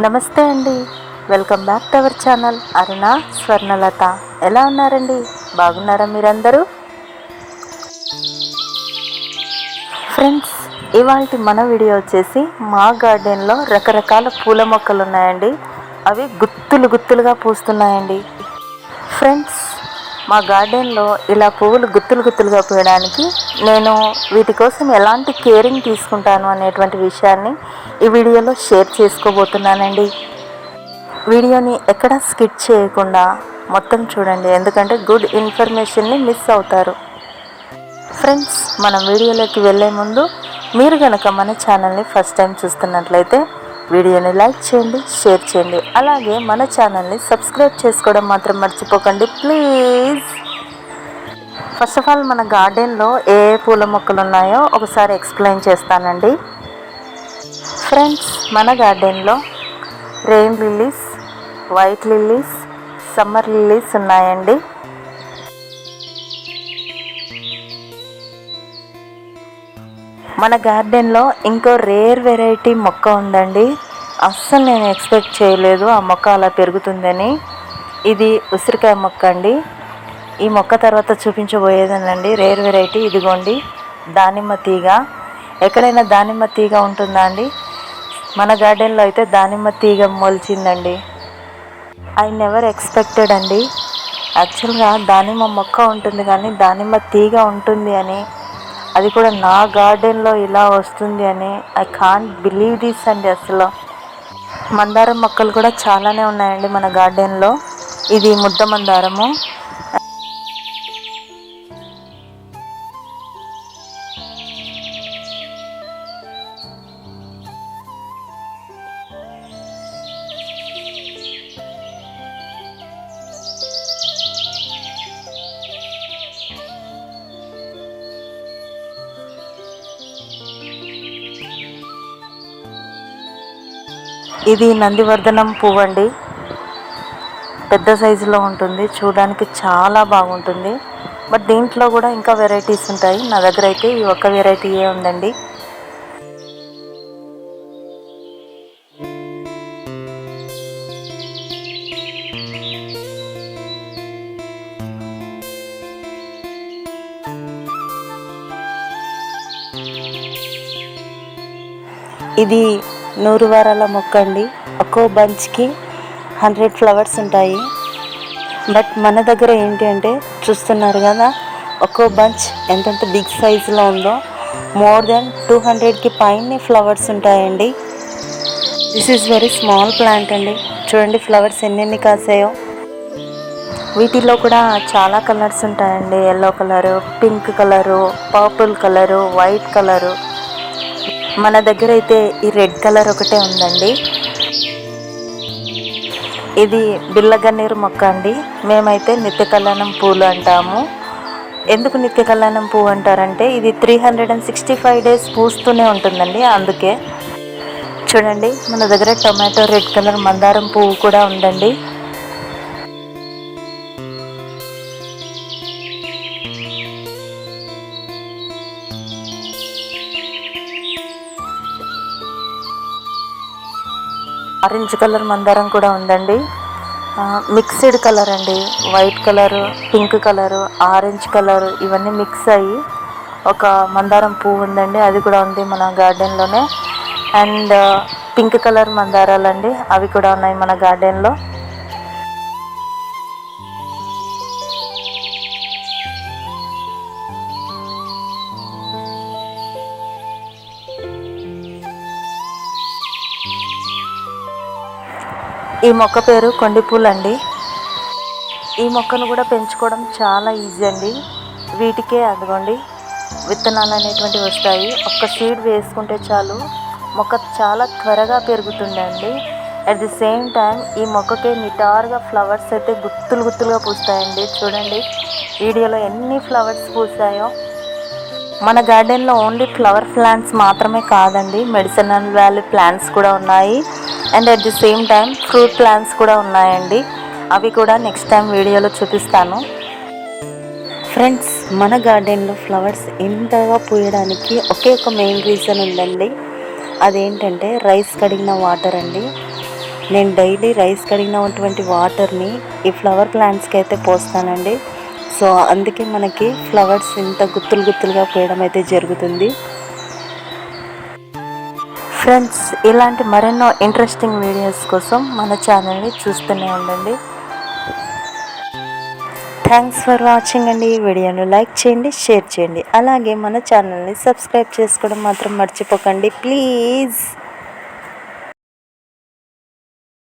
నమస్తే అండి, welcome back to our channel Aruna Swarnalatha. ఎలా ఉన్నారండి? బాగున్నారా మీరందరూ? ఫ్రెండ్స్, ఇవాళ మన వీడియో వచ్చేసి మా గార్డెన్లో రకరకాల పూల మొక్కలు ఉన్నాయండి. అవి గుత్తులు గుత్తులుగా పూస్తున్నాయండి. ఫ్రెండ్స్, మా గార్డెన్లో ఇలా పువ్వులు గుత్తులు గుత్తులుగా పూయడానికి నేను వీటి కోసం ఎలాంటి కేరింగ్ తీసుకుంటాను అనేటువంటి విషయాన్ని ఈ వీడియోలో షేర్ చేసుకోబోతున్నానండి. వీడియోని ఎక్కడ స్కిప్ చేయకుండా మొత్తం చూడండి, ఎందుకంటే గుడ్ ఇన్ఫర్మేషన్ని మిస్ అవుతారు. ఫ్రెండ్స్, మనం వీడియోలోకి వెళ్ళే ముందు మీరు కనుక మన ఛానల్ని ఫస్ట్ టైం చూస్తున్నట్లయితే వీడియోని లైక్ చేయండి, షేర్ చేయండి, అలాగే మన ఛానల్ని సబ్స్క్రైబ్ చేసుకోవడం మాత్రం మర్చిపోకండి ప్లీజ్. ఫస్ట్ ఆఫ్ ఆల్, మన గార్డెన్లో ఏ పూల మొక్కలు ఉన్నాయో ఒకసారి ఎక్స్ప్లెయిన్ చేస్తానండి. ఫ్రెండ్స్, మన గార్డెన్లో rain lilies, white lilies, summer lilies ఉన్నాయండి. మన గార్డెన్లో ఇంకో రేర్ వెరైటీ మొక్క ఉందండి. అస్సలు నేను ఎక్స్పెక్ట్ చేయలేదు ఆ మొక్క అలా పెరుగుతుందని. ఇది ఉసిరికాయ మొక్క అండి. ఈ మొక్క తర్వాత చూపించబోయేదేనండి రేర్ వెరైటీ. ఇదిగోండి దానిమ్మ తీగ. ఎక్కడైనా దానిమ్మ తీగ ఉంటుందా అండి? మన గార్డెన్లో అయితే దానిమ్మ తీగ మొలిచిందండి. ఐ నెవర్ ఎక్స్పెక్టెడ్ అండి. యాక్చువల్గా దానిమ్మ మొక్క ఉంటుంది కానీ దానిమ్మ తీగ ఉంటుంది అని, అది కూడా నా గార్డెన్లో ఇలా వస్తుంది అని ఐ కాంట్ బిలీవ్ దిస్ అండి. అసలు మందారం మొక్కలు కూడా చాలానే ఉన్నాయండి మన గార్డెన్లో. ఇది ముద్ద మందారము. ఇది నందివర్ధనం పువ్వు అండి. పెద్ద సైజులో ఉంటుంది, చూడడానికి చాలా బాగుంటుంది. బట్ దీంట్లో కూడా ఇంకా వెరైటీస్ ఉంటాయి. నా దగ్గర అయితే ఈ ఒక్క వెరైటీయే ఉందండి. ఇది 100 వారాల మొక్క అండి. ఒక్కో బంచ్కి 100 ఫ్లవర్స్ ఉంటాయి. బట్ మన దగ్గర ఏంటి అంటే చూస్తున్నారు కదా, ఒక్కో బంచ్ ఎంతెంత బిగ్ సైజులో ఉందో. మోర్ దెన్ 200కి పైనే ఫ్లవర్స్ ఉంటాయండి. This is very small plant అండి. చూడండి ఫ్లవర్స్ ఎన్నెన్ని కాసాయో. వీటిలో కూడా చాలా కలర్స్ ఉంటాయండి. Yellow colour, pink colour, purple colour, white colour. మన దగ్గర అయితే ఈ రెడ్ కలర్ ఒకటే ఉందండి. ఇది బిల్లగన్నేరు మొక్క అండి. మేమైతే నిత్య కళ్యాణం పూలు అంటాము. ఎందుకు నిత్య కళ్యాణం పువ్వు అంటారంటే ఇది 365 డేస్ పూస్తూనే ఉంటుందండి, అందుకే. చూడండి, మన దగ్గర టొమాటో రెడ్ కలర్ మందారం పువ్వు కూడా ఉందండి. ఆరెంజ్ కలర్ మందారం కూడా ఉందండి. మిక్స్డ్ కలర్ అండి. White colour, pink colour, orange colour ఇవన్నీ మిక్స్ అయ్యి ఒక మందారం పువ్వు ఉందండి. అది కూడా ఉంది మన గార్డెన్లోనే. అండ్ పింక్ కలర్ మందారాలండి, అవి కూడా ఉన్నాయి మన గార్డెన్లో. ఈ మొక్క పేరు కొండిపూలు అండి. ఈ మొక్కను కూడా పెంచుకోవడం చాలా ఈజీ అండి. వీటికే అదిగోండి విత్తనాలు అనేటువంటివి వస్తాయి. ఒక్క సీడ్ వేసుకుంటే చాలు, మొక్క చాలా త్వరగా పెరుగుతుందండి. అట్ ది సేమ్ టైం ఈ మొక్కకే నిటారుగా ఫ్లవర్స్ అయితే గుత్తులు గుత్తులుగా పూస్తాయండి. చూడండి వీడియోలో ఎన్ని ఫ్లవర్స్ పూసాయో. మన గార్డెన్లో ఓన్లీ ఫ్లవర్ ప్లాంట్స్ మాత్రమే కాదండి, మెడిసినల్ వాల్యూ ప్లాంట్స్ కూడా ఉన్నాయి. And at the same time fruit plants కూడా ఉన్నాయండి. అవి కూడా నెక్స్ట్ టైం వీడియోలో చూపిస్తాను. ఫ్రెండ్స్, మన గార్డెన్లో ఫ్లవర్స్ ఇంతగా పూయడానికి ఒకే ఒక మెయిన్ రీజన్ ఉందండి. అదేంటంటే రైస్ కడిగిన వాటర్ అండి. నేను డైలీ రైస్ కడిగినటువంటి వాటర్ని ఈ ఫ్లవర్ ప్లాంట్స్కి అయితే పోస్తానండి. సో అందుకే మనకి ఫ్లవర్స్ ఇంత గుత్తులు గుత్తులుగా పోయడం అయితే జరుగుతుంది. ఫ్రెండ్స్, ఇలాంటి మరెన్నో ఇంట్రెస్టింగ్ వీడియోస్ కోసం మన ఛానల్ని చూస్తూనే ఉండండి. థ్యాంక్స్ ఫర్ వాచింగ్ అండి. ఈ వీడియోను లైక్ చేయండి, షేర్ చేయండి, అలాగే మన ఛానల్ని సబ్స్క్రైబ్ చేసుకోవడం మాత్రం మర్చిపోకండి ప్లీజ్.